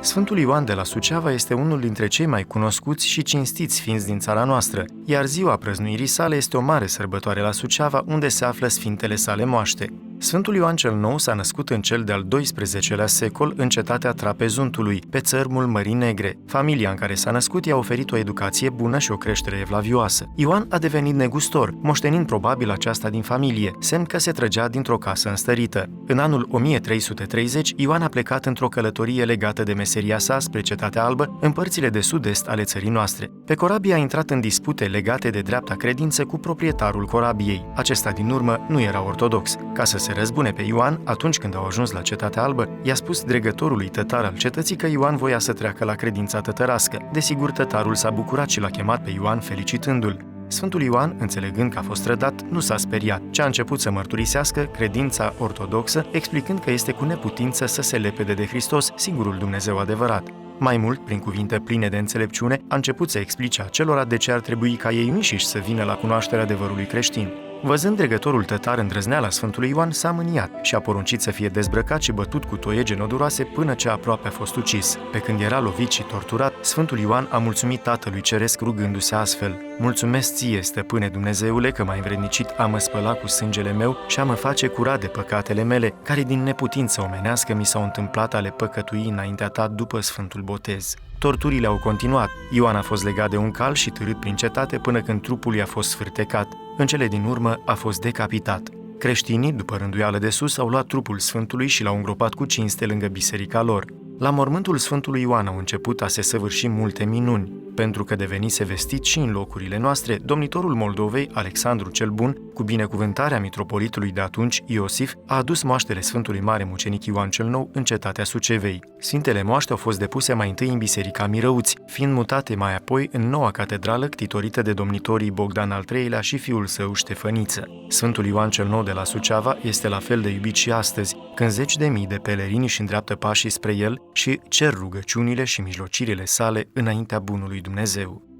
Sfântul Ioan de la Suceava este unul dintre cei mai cunoscuți și cinstiți sfinți din țara noastră, iar ziua prăznuirii sale este o mare sărbătoare la Suceava, unde se află sfintele sale moaște. Sfântul Ioan cel Nou s-a născut în cel de-al XII-lea secol în cetatea Trapezuntului, pe țărmul Mării Negre. Familia în care s-a născut i-a oferit o educație bună și o creștere evlavioasă. Ioan a devenit negustor, moștenind probabil aceasta din familie, semn că se trăgea dintr-o casă înstărită. În anul 1330, Ioan a plecat într-o călătorie legată de meseria sa spre Cetatea Albă, în părțile de sud-est ale țării noastre. Pe corabie a intrat în dispute legate de dreapta credință cu proprietarul corabiei. Acesta din urmă nu era ortodox. Ca să se răzbune pe Ioan, atunci când au ajuns la Cetatea Albă, i-a spus dregătorului tătar al cetății că Ioan voia să treacă la credința tătărască. Desigur, tătarul s-a bucurat și l-a chemat pe Ioan felicitându-l. Sfântul Ioan, înțelegând că a fost trădat, nu s-a speriat, ci a început să mărturisească credința ortodoxă, explicând că este cu neputință să se lepede de Hristos, singurul Dumnezeu adevărat. Mai mult, prin cuvinte pline de înțelepciune, a început să explice acelora de ce ar trebui ca ei înșiși să vină la cunoașterea adevărului creștin. Văzând dregătorul tătar îndrăzneala Sfântului Ioan, s-a mâniat și a poruncit să fie dezbrăcat și bătut cu toiege noduroase până ce aproape a fost ucis. Pe când era lovit și torturat, Sfântul Ioan a mulțumit Tatălui Ceresc rugându-se astfel: Mulțumesc ție, Stăpâne Dumnezeule, că m-ai învrednicit a mă spăla cu sângele meu și a mă face curat de păcatele mele, care din neputință omenească mi s-au întâmplat ale păcătui înaintea ta după Sfântul Botez. Torturile au continuat. Ioan a fost legat de un cal și târât prin cetate până când trupul i-a fost sfârtecat. În cele din urmă a fost decapitat. Creștinii, după rânduială de sus, au luat trupul Sfântului și l-au îngropat cu cinste lângă biserica lor. La mormântul Sfântului Ioan au început a se săvârși multe minuni. Pentru că devenise vestit și în locurile noastre, domnitorul Moldovei, Alexandru cel Bun, cu binecuvântarea mitropolitului de atunci, Iosif, a adus moaștele Sfântului Mare Mucenic Ioan cel Nou în cetatea Sucevei. Sfintele moaște au fost depuse mai întâi în biserica Mirăuți, fiind mutate mai apoi în noua catedrală ctitorită de domnitorii Bogdan al III-lea și fiul său Ștefăniță. Sfântul Ioan cel Nou de la Suceava este la fel de iubit și astăzi, când zeci de mii de pelerini își îndreaptă pașii spre el și cer rugăciunile și mijlocirile sale înaintea bunului Dumnezeu.